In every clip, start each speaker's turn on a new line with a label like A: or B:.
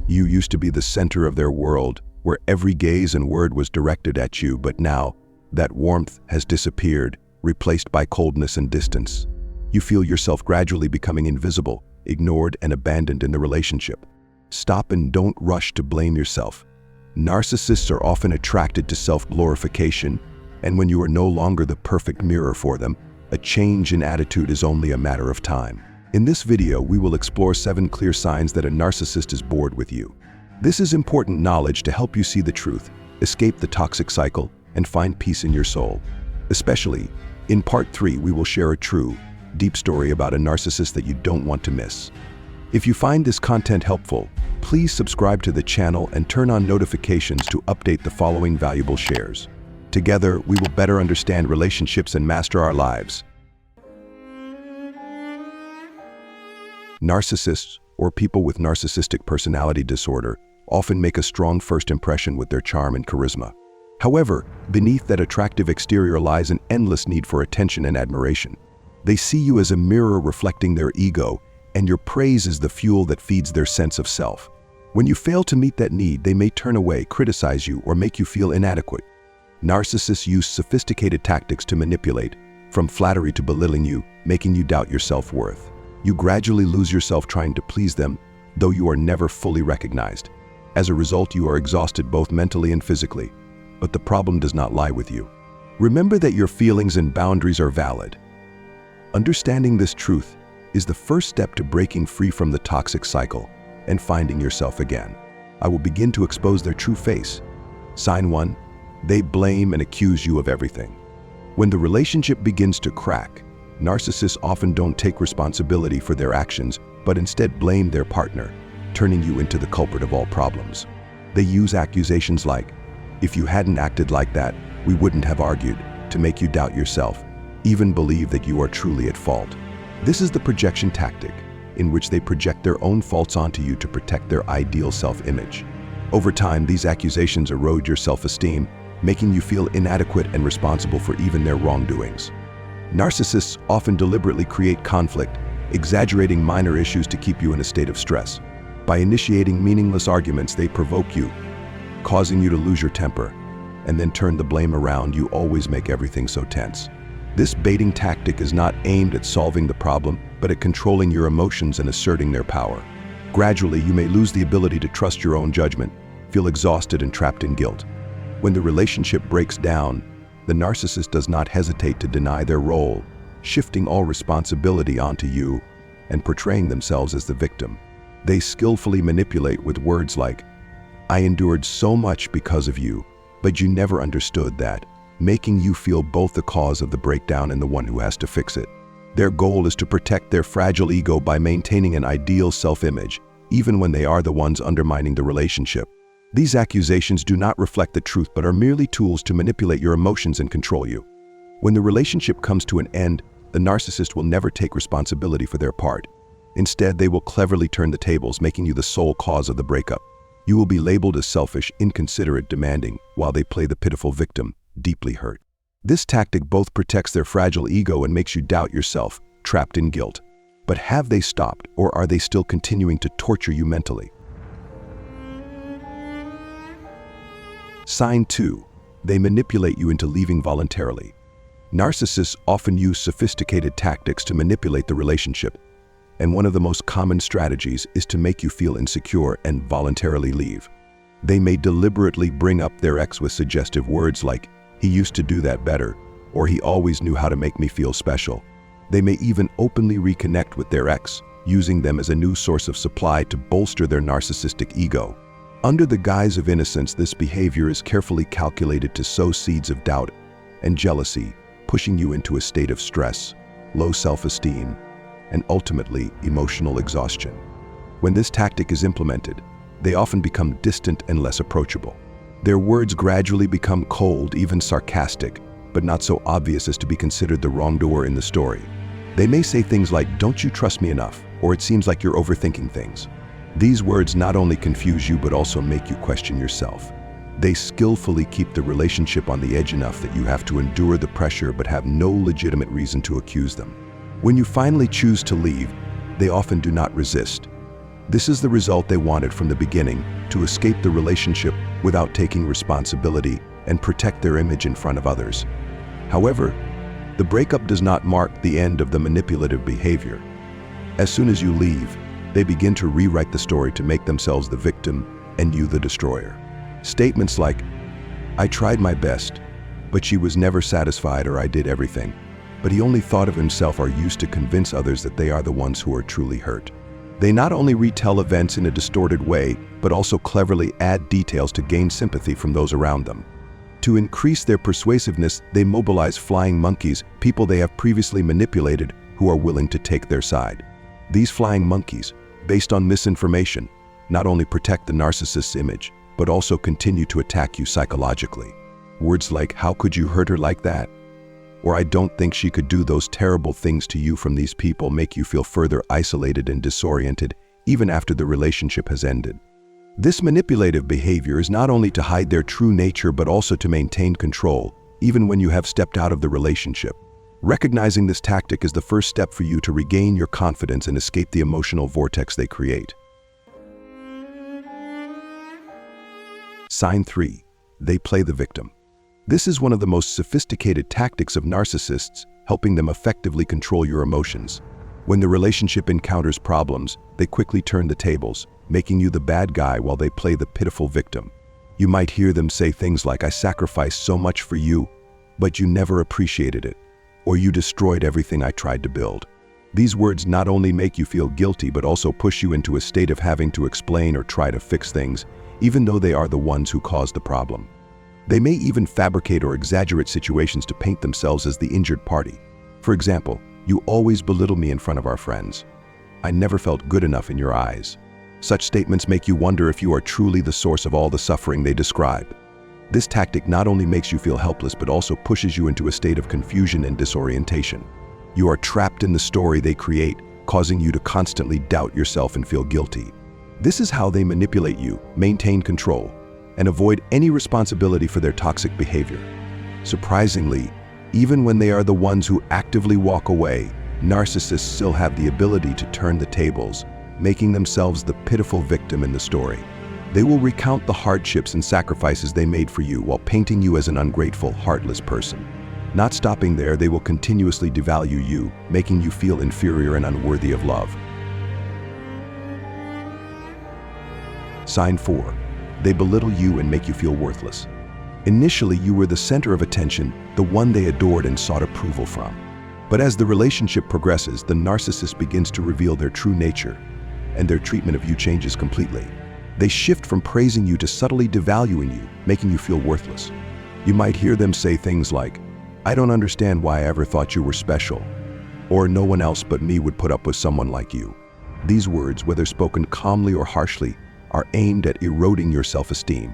A: You used to be the center of their world, where every gaze and word was directed at you, but now that warmth has disappeared, replaced by coldness and distance. You feel yourself gradually becoming invisible, ignored, and abandoned in the relationship. Stop and don't rush to blame yourself. Narcissists are often attracted to self-glorification, and when you are no longer the perfect mirror for them, a change in attitude is only a matter of time. In this video, we will explore 7 clear signs that a narcissist is bored with you. This is important knowledge to help you see the truth, escape the toxic cycle, and find peace in your soul. Especially, in part 3, we will share a true, deep story about a narcissist that you don't want to miss. If you find this content helpful, please subscribe to the channel and turn on notifications to update the following valuable shares. Together, we will better understand relationships and master our lives. Narcissists, or people with narcissistic personality disorder, often make a strong first impression with their charm and charisma. However, beneath that attractive exterior lies an endless need for attention and admiration. They see you as a mirror reflecting their ego, and your praise is the fuel that feeds their sense of self. When you fail to meet that need, they may turn away, criticize you, or make you feel inadequate. Narcissists use sophisticated tactics to manipulate, from flattery to belittling you, making you doubt your self-worth. You gradually lose yourself trying to please them, though you are never fully recognized. As a result, you are exhausted both mentally and physically. But the problem does not lie with you. Remember that your feelings and boundaries are valid. Understanding this truth is the first step to breaking free from the toxic cycle and finding yourself again. I will begin to expose their true face. Sign 1. They blame and accuse you of everything. When the relationship begins to crack, narcissists often don't take responsibility for their actions, but instead blame their partner, turning you into the culprit of all problems. They use accusations like, "If you hadn't acted like that, we wouldn't have argued," to make you doubt yourself, even believe that you are truly at fault. This is the projection tactic, in which they project their own faults onto you to protect their ideal self-image. Over time, these accusations erode your self-esteem, making you feel inadequate and responsible for even their wrongdoings. Narcissists often deliberately create conflict, exaggerating minor issues to keep you in a state of stress. By initiating meaningless arguments, they provoke you, causing you to lose your temper, and then turn the blame around. You always make everything so tense. This baiting tactic is not aimed at solving the problem, but at controlling your emotions and asserting their power. Gradually, you may lose the ability to trust your own judgment, feel exhausted and trapped in guilt. When the relationship breaks down, the narcissist does not hesitate to deny their role, shifting all responsibility onto you and portraying themselves as the victim. They skillfully manipulate with words like, "I endured so much because of you, but you never understood that," making you feel both the cause of the breakdown and the one who has to fix it. Their goal is to protect their fragile ego by maintaining an ideal self-image, even when they are the ones undermining the relationship. These accusations do not reflect the truth but are merely tools to manipulate your emotions and control you. When the relationship comes to an end, the narcissist will never take responsibility for their part. Instead, they will cleverly turn the tables, making you the sole cause of the breakup. You will be labeled as selfish, inconsiderate, demanding, while they play the pitiful victim, deeply hurt. This tactic both protects their fragile ego and makes you doubt yourself, trapped in guilt. But have they stopped, or are they still continuing to torture you mentally? Sign 2. They manipulate you into leaving voluntarily. Narcissists often use sophisticated tactics to manipulate the relationship, and one of the most common strategies is to make you feel insecure and voluntarily leave. They may deliberately bring up their ex with suggestive words like, "He used to do that better," or "He always knew how to make me feel special." They may even openly reconnect with their ex, using them as a new source of supply to bolster their narcissistic ego. Under the guise of innocence, this behavior is carefully calculated to sow seeds of doubt and jealousy, pushing you into a state of stress, low self-esteem, and ultimately emotional exhaustion. When this tactic is implemented, they often become distant and less approachable. Their words gradually become cold, even sarcastic, but not so obvious as to be considered the wrongdoer in the story. They may say things like, "Don't you trust me enough?" or "It seems like you're overthinking things." These words not only confuse you but also make you question yourself. They skillfully keep the relationship on the edge enough that you have to endure the pressure but have no legitimate reason to accuse them. When you finally choose to leave, they often do not resist. This is the result they wanted from the beginning, to escape the relationship without taking responsibility and protect their image in front of others. However, the breakup does not mark the end of the manipulative behavior. As soon as you leave, they begin to rewrite the story to make themselves the victim and you the destroyer. Statements like, "I tried my best, but she was never satisfied," or "I did everything, but he only thought of himself," are used to convince others that they are the ones who are truly hurt. They not only retell events in a distorted way, but also cleverly add details to gain sympathy from those around them. To increase their persuasiveness, they mobilize flying monkeys, people they have previously manipulated, who are willing to take their side. These flying monkeys, based on misinformation, not only protect the narcissist's image, but also continue to attack you psychologically. Words like, "How could you hurt her like that?" or "I don't think she could do those terrible things to you," from these people make you feel further isolated and disoriented, even after the relationship has ended. This manipulative behavior is not only to hide their true nature, but also to maintain control, even when you have stepped out of the relationship. Recognizing this tactic is the first step for you to regain your confidence and escape the emotional vortex they create. Sign 3. They play the victim. This is one of the most sophisticated tactics of narcissists, helping them effectively control your emotions. When the relationship encounters problems, they quickly turn the tables, making you the bad guy while they play the pitiful victim. You might hear them say things like, "I sacrificed so much for you, but you never appreciated it," or "You destroyed everything I tried to build." These words not only make you feel guilty, but also push you into a state of having to explain or try to fix things, even though they are the ones who caused the problem. They may even fabricate or exaggerate situations to paint themselves as the injured party. For example, "You always belittle me in front of our friends. I never felt good enough in your eyes." Such statements make you wonder if you are truly the source of all the suffering they describe. This tactic not only makes you feel helpless, but also pushes you into a state of confusion and disorientation. You are trapped in the story they create, causing you to constantly doubt yourself and feel guilty. This is how they manipulate you, maintain control, and avoid any responsibility for their toxic behavior. Surprisingly, even when they are the ones who actively walk away, narcissists still have the ability to turn the tables, making themselves the pitiful victim in the story. They will recount the hardships and sacrifices they made for you while painting you as an ungrateful, heartless person. Not stopping there, they will continuously devalue you, making you feel inferior and unworthy of love. Sign 4. They belittle you and make you feel worthless. Initially, you were the center of attention, the one they adored and sought approval from. But as the relationship progresses, the narcissist begins to reveal their true nature, and their treatment of you changes completely. They shift from praising you to subtly devaluing you, making you feel worthless. You might hear them say things like, "I don't understand why I ever thought you were special," or "No one else but me would put up with someone like you." These words, whether spoken calmly or harshly, are aimed at eroding your self-esteem.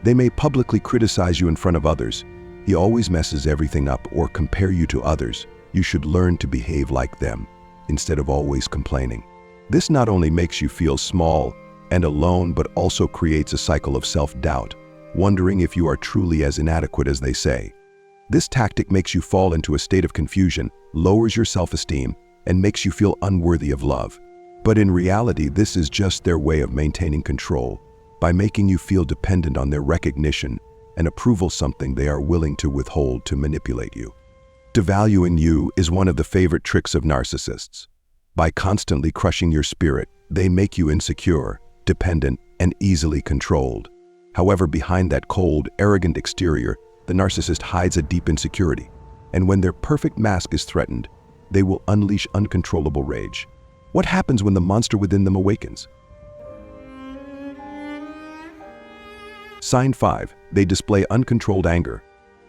A: They may publicly criticize you in front of others. "He always messes everything up," or compare you to others. "You should learn to behave like them," instead of always complaining. This not only makes you feel small and alone, but also creates a cycle of self-doubt, wondering if you are truly as inadequate as they say. This tactic makes you fall into a state of confusion, lowers your self-esteem, and makes you feel unworthy of love. But in reality, this is just their way of maintaining control, by making you feel dependent on their recognition and approval, something they are willing to withhold to manipulate you. Devaluing you is one of the favorite tricks of narcissists. By constantly crushing your spirit, they make you insecure, dependent, and easily controlled. However, behind that cold, arrogant exterior, the narcissist hides a deep insecurity. And when their perfect mask is threatened, they will unleash uncontrollable rage. What happens when the monster within them awakens? Sign 5. They display uncontrolled anger.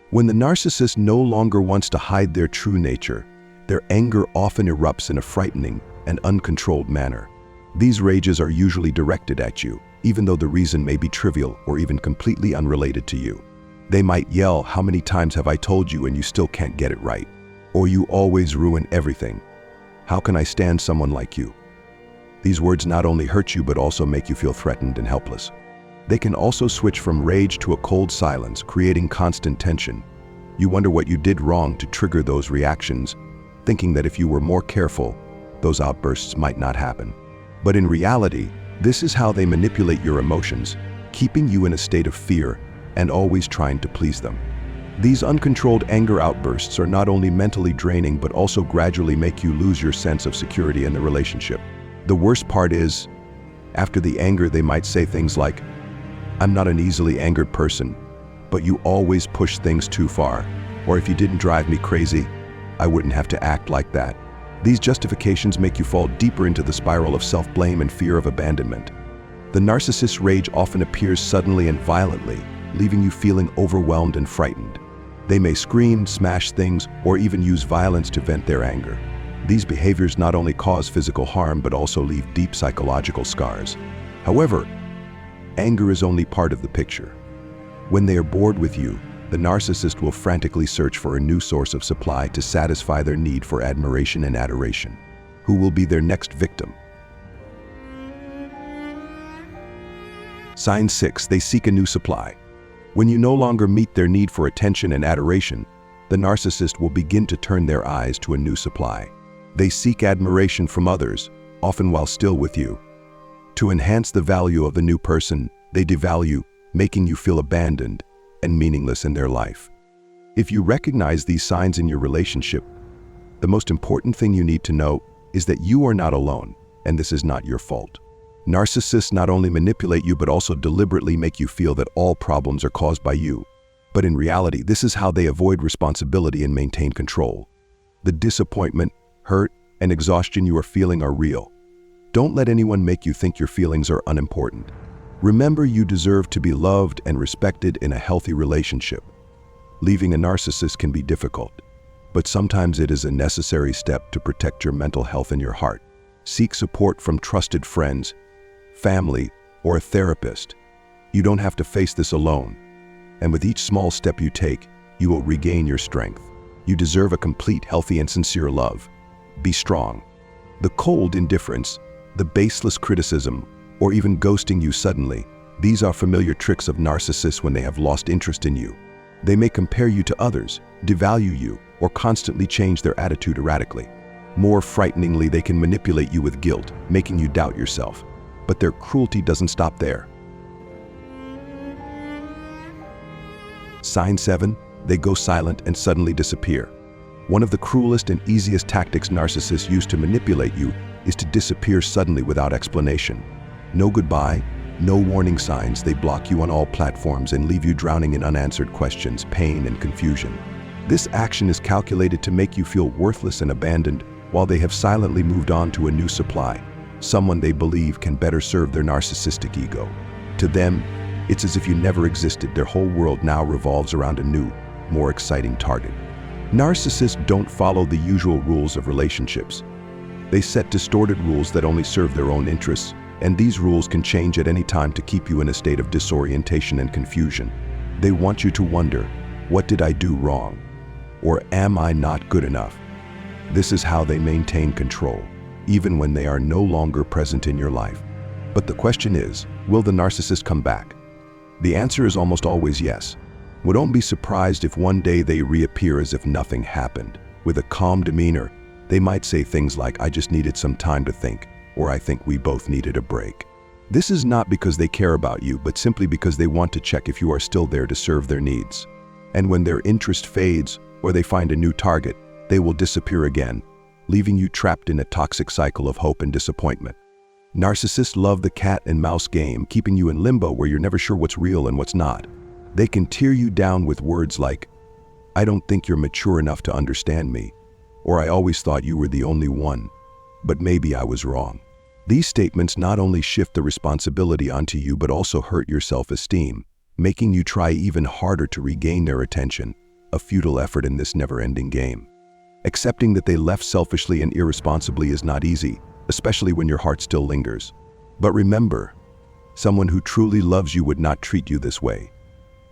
A: When the narcissist no longer wants to hide their true nature, their anger often erupts in a frightening and uncontrolled manner. These rages are usually directed at you, even though the reason may be trivial or even completely unrelated to you. They might yell, "How many times have I told you and you still can't get it right?" Or "You always ruin everything. How can I stand someone like you?" These words not only hurt you, but also make you feel threatened and helpless. They can also switch from rage to a cold silence, creating constant tension. You wonder what you did wrong to trigger those reactions, thinking that if you were more careful, those outbursts might not happen. But in reality, This is how they manipulate your emotions, keeping you in a state of fear and always trying to please them. These uncontrolled anger outbursts are not only mentally draining but also gradually make you lose your sense of security in the relationship. The worst part is, after the anger they might say things like, "I'm not an easily angered person, but you always push things too far," or "If you didn't drive me crazy, I wouldn't have to act like that." These justifications make you fall deeper into the spiral of self-blame and fear of abandonment. The narcissist's rage often appears suddenly and violently, leaving you feeling overwhelmed and frightened. They may scream, smash things, or even use violence to vent their anger. These behaviors not only cause physical harm but also leave deep psychological scars. However, anger is only part of the picture. When they are bored with you, the narcissist will frantically search for a new source of supply to satisfy their need for admiration and adoration. Who will be their next victim? Sign 6. They seek a new supply. When you no longer meet their need for attention and adoration, the narcissist will begin to turn their eyes to a new supply. They seek admiration from others, often while still with you. To enhance the value of the new person, they devalue, making you feel abandoned and meaningless in their life. If you recognize these signs in your relationship, the most important thing you need to know is that you are not alone, and this is not your fault. Narcissists not only manipulate you but also deliberately make you feel that all problems are caused by you. But in reality, this is how they avoid responsibility and maintain control. The disappointment, hurt, and exhaustion you are feeling are real. Don't let anyone make you think your feelings are unimportant. Remember, you deserve to be loved and respected in a healthy relationship. Leaving a narcissist can be difficult, but sometimes it is a necessary step to protect your mental health and your heart. Seek support from trusted friends, family, or a therapist. You don't have to face this alone, and with each small step you take, you will regain your strength. You deserve a complete, healthy, and sincere love. Be strong. The cold indifference, the baseless criticism, or even ghosting you suddenly, these are familiar tricks of narcissists when they have lost interest in you. They may compare you to others, devalue you, or constantly change their attitude erratically. More frighteningly, they can manipulate you with guilt, making you doubt yourself. But their cruelty doesn't stop there. Sign 7. They go silent and suddenly disappear. One of the cruelest and easiest tactics narcissists use to manipulate you is to disappear suddenly without explanation. No goodbye, no warning signs. They block you on all platforms and leave you drowning in unanswered questions, pain, and confusion. This action is calculated to make you feel worthless and abandoned, while they have silently moved on to a new supply, someone they believe can better serve their narcissistic ego. To them, it's as if you never existed. Their whole world now revolves around a new, more exciting target. Narcissists don't follow the usual rules of relationships. They set distorted rules that only serve their own interests, and these rules can change at any time to keep you in a state of disorientation and confusion. They want you to wonder, what did I do wrong? Or am I not good enough? This is how they maintain control, even when they are no longer present in your life. But the question is, will the narcissist come back? The answer is almost always yes. We don't be surprised if one day they reappear as if nothing happened. With a calm demeanor, they might say things like, "I just needed some time to think," or "I think we both needed a break." This is not because they care about you, but simply because they want to check if you are still there to serve their needs. And when their interest fades or they find a new target, they will disappear again, leaving you trapped in a toxic cycle of hope and disappointment. Narcissists love the cat and mouse game, keeping you in limbo where you're never sure what's real and what's not. They can tear you down with words like, "I don't think you're mature enough to understand me," or "I always thought you were the only one, but maybe I was wrong." These statements not only shift the responsibility onto you but also hurt your self-esteem, making you try even harder to regain their attention, a futile effort in this never-ending game. Accepting that they left selfishly and irresponsibly is not easy, especially when your heart still lingers. But remember, someone who truly loves you would not treat you this way.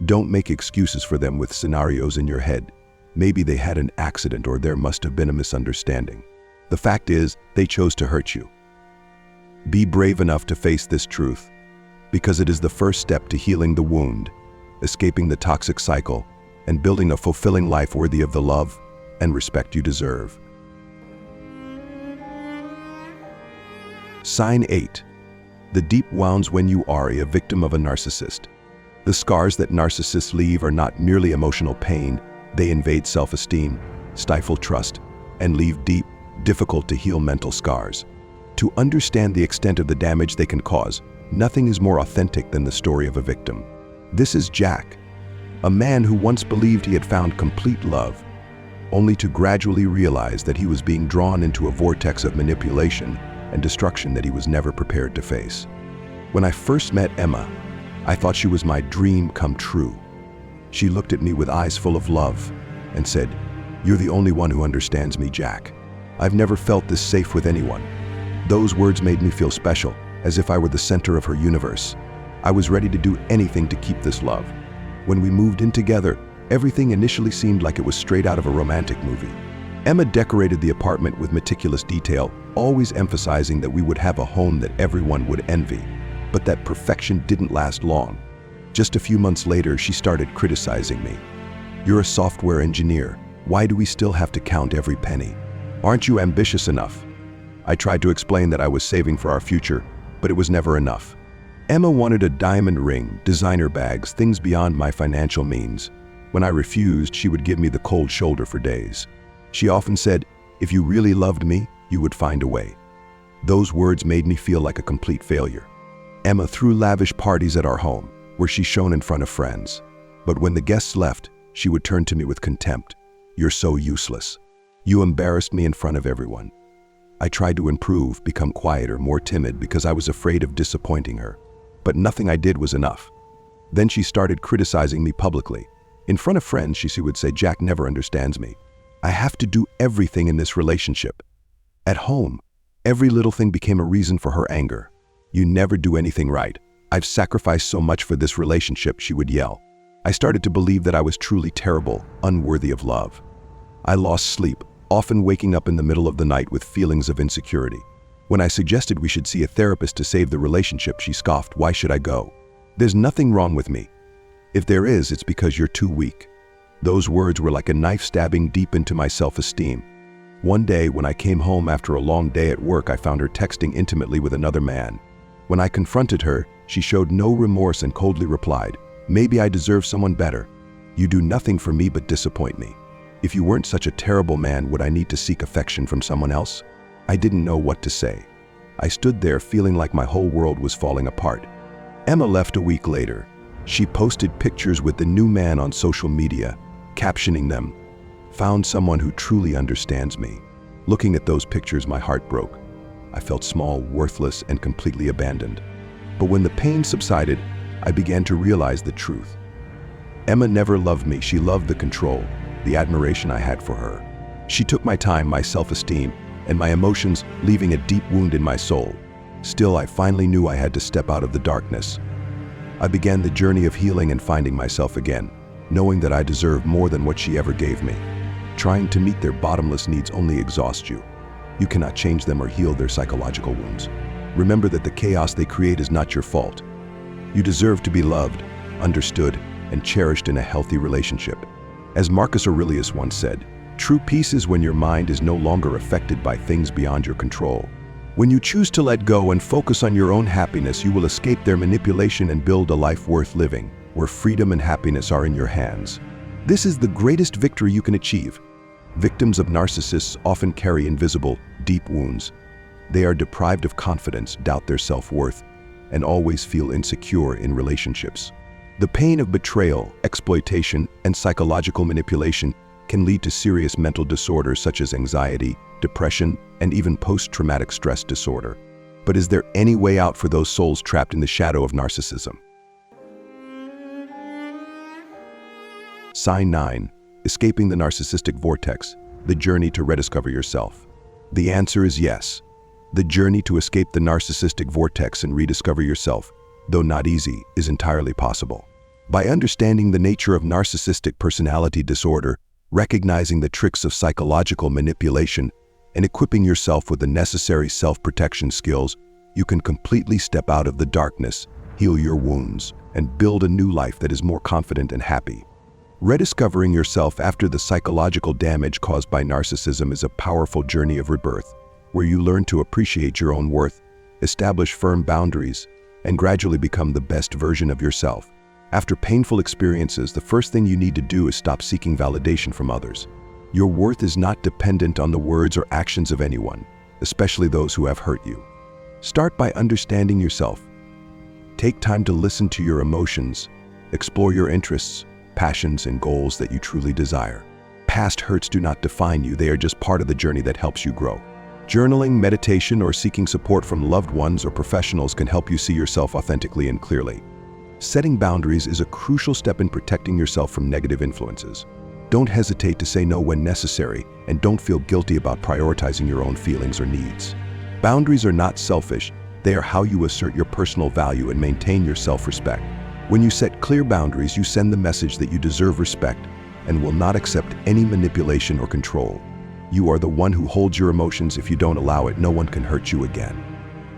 A: Don't make excuses for them with scenarios in your head. Maybe they had an accident or there must have been a misunderstanding. The fact is, they chose to hurt you. Be brave enough to face this truth, because it is the first step to healing the wound, escaping the toxic cycle, and building a fulfilling life worthy of the love and respect you deserve. Sign 8. The deep wounds when you are a victim of a narcissist. The scars that narcissists leave are not merely emotional pain, they invade self-esteem, stifle trust, and leave deep, difficult to heal mental scars. To understand the extent of the damage they can cause, nothing is more authentic than the story of a victim. This is Jack, a man who once believed he had found complete love, only to gradually realize that he was being drawn into a vortex of manipulation and destruction that he was never prepared to face. When I first met Emma, I thought she was my dream come true. She looked at me with eyes full of love and said, "You're the only one who understands me, Jack. I've never felt this safe with anyone." Those words made me feel special, as if I were the center of her universe. I was ready to do anything to keep this love. When we moved in together, everything initially seemed like it was straight out of a romantic movie. Emma decorated the apartment with meticulous detail, always emphasizing that we would have a home that everyone would envy. But that perfection didn't last long. Just a few months later, she started criticizing me. "You're a software engineer. Why do we still have to count every penny? Aren't you ambitious enough?" I tried to explain that I was saving for our future, but it was never enough. Emma wanted a diamond ring, designer bags, things beyond my financial means. When I refused, she would give me the cold shoulder for days. She often said, "If you really loved me, you would find a way." Those words made me feel like a complete failure. Emma threw lavish parties at our home, where she shone in front of friends. But when the guests left, she would turn to me with contempt. "You're so useless. You embarrassed me in front of everyone." I tried to improve, become quieter, more timid, because I was afraid of disappointing her. But nothing I did was enough. Then she started criticizing me publicly. In front of friends, she would say, "Jack never understands me. I have to do everything in this relationship." At home, every little thing became a reason for her anger. "You never do anything right. I've sacrificed so much for this relationship," she would yell. I started to believe that I was truly terrible, unworthy of love. I lost sleep, often waking up in the middle of the night with feelings of insecurity. When I suggested we should see a therapist to save the relationship, she scoffed, "Why should I go? There's nothing wrong with me. If there is, it's because you're too weak." Those words were like a knife stabbing deep into my self-esteem. One day, when I came home after a long day at work, I found her texting intimately with another man. When I confronted her, she showed no remorse and coldly replied, "Maybe I deserve someone better. You do nothing for me but disappoint me. If you weren't such a terrible man, would I need to seek affection from someone else?" I didn't know what to say. I stood there feeling like my whole world was falling apart. Emma left a week later. She posted pictures with the new man on social media, captioning them, "Found someone who truly understands me." Looking at those pictures, my heart broke. I felt small, worthless, and completely abandoned. But when the pain subsided, I began to realize the truth. Emma never loved me. She loved the control, the admiration I had for her. She took my time, my self-esteem, and my emotions, leaving a deep wound in my soul. Still, I finally knew I had to step out of the darkness. I began the journey of healing and finding myself again, knowing that I deserve more than what she ever gave me. Trying to meet their bottomless needs only exhausts you. You cannot change them or heal their psychological wounds. Remember that the chaos they create is not your fault. You deserve to be loved, understood, and cherished in a healthy relationship. As Marcus Aurelius once said, "True peace is when your mind is no longer affected by things beyond your control." When you choose to let go and focus on your own happiness, you will escape their manipulation and build a life worth living, where freedom and happiness are in your hands. This is the greatest victory you can achieve. Victims of narcissists often carry invisible, deep wounds. They are deprived of confidence, doubt their self-worth, and always feel insecure in relationships. The pain of betrayal, exploitation, and psychological manipulation can lead to serious mental disorders such as anxiety, depression, and even post-traumatic stress disorder. But is there any way out for those souls trapped in the shadow of narcissism? Sign 9. Escaping the Narcissistic Vortex, the journey to rediscover yourself. The answer is yes. The journey to escape the narcissistic vortex and rediscover yourself, though not easy, is entirely possible. By understanding the nature of narcissistic personality disorder, recognizing the tricks of psychological manipulation, and equipping yourself with the necessary self-protection skills, you can completely step out of the darkness, heal your wounds, and build a new life that is more confident and happy. Rediscovering yourself after the psychological damage caused by narcissism is a powerful journey of rebirth, where you learn to appreciate your own worth, establish firm boundaries, and gradually become the best version of yourself. After painful experiences, the first thing you need to do is stop seeking validation from others. Your worth is not dependent on the words or actions of anyone, especially those who have hurt you. Start by understanding yourself. Take time to listen to your emotions, explore your interests, passions, and goals that you truly desire. Past hurts do not define you, they are just part of the journey that helps you grow. Journaling, meditation, or seeking support from loved ones or professionals can help you see yourself authentically and clearly. Setting boundaries is a crucial step in protecting yourself from negative influences. Don't hesitate to say no when necessary, and don't feel guilty about prioritizing your own feelings or needs. Boundaries are not selfish, they are how you assert your personal value and maintain your self-respect. When you set clear boundaries, you send the message that you deserve respect and will not accept any manipulation or control. You are the one who holds your emotions. If you don't allow it, no one can hurt you again.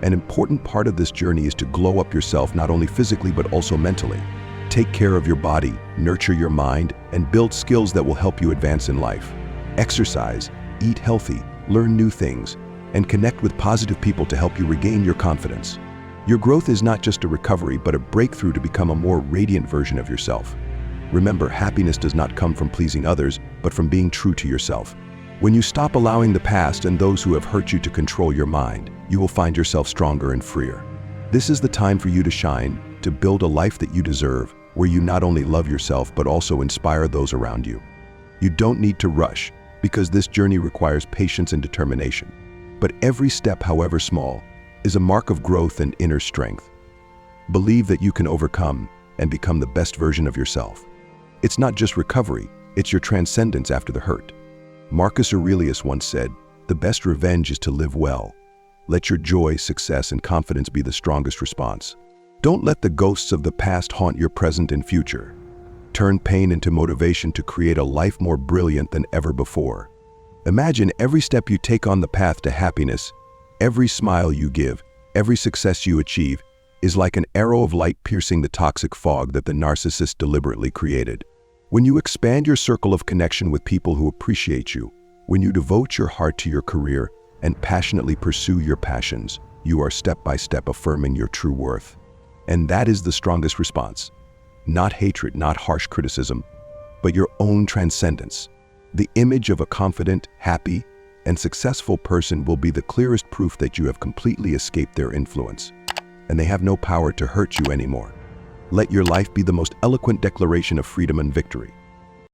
A: An important part of this journey is to glow up yourself, not only physically but also mentally. Take care of your body, nurture your mind, and build skills that will help you advance in life. Exercise, eat healthy, learn new things, and connect with positive people to help you regain your confidence. Your growth is not just a recovery, but a breakthrough to become a more radiant version of yourself. Remember, happiness does not come from pleasing others, but from being true to yourself. When you stop allowing the past and those who have hurt you to control your mind, you will find yourself stronger and freer. This is the time for you to shine, to build a life that you deserve, where you not only love yourself but also inspire those around you. You don't need to rush, because this journey requires patience and determination. But every step, however small, is a mark of growth and inner strength. Believe that you can overcome and become the best version of yourself. It's not just recovery, it's your transcendence after the hurt. Marcus Aurelius once said, "The best revenge is to live well." Let your joy, success, and confidence be the strongest response. Don't let the ghosts of the past haunt your present and future. Turn pain into motivation to create a life more brilliant than ever before. Imagine every step you take on the path to happiness, every smile you give, every success you achieve, is like an arrow of light piercing the toxic fog that the narcissist deliberately created. When you expand your circle of connection with people who appreciate you, when you devote your heart to your career and passionately pursue your passions, you are step by step affirming your true worth. And that is the strongest response. Not hatred, not harsh criticism, but your own transcendence. The image of a confident, happy, and successful person will be the clearest proof that you have completely escaped their influence, and they have no power to hurt you anymore. Let your life be the most eloquent declaration of freedom and victory.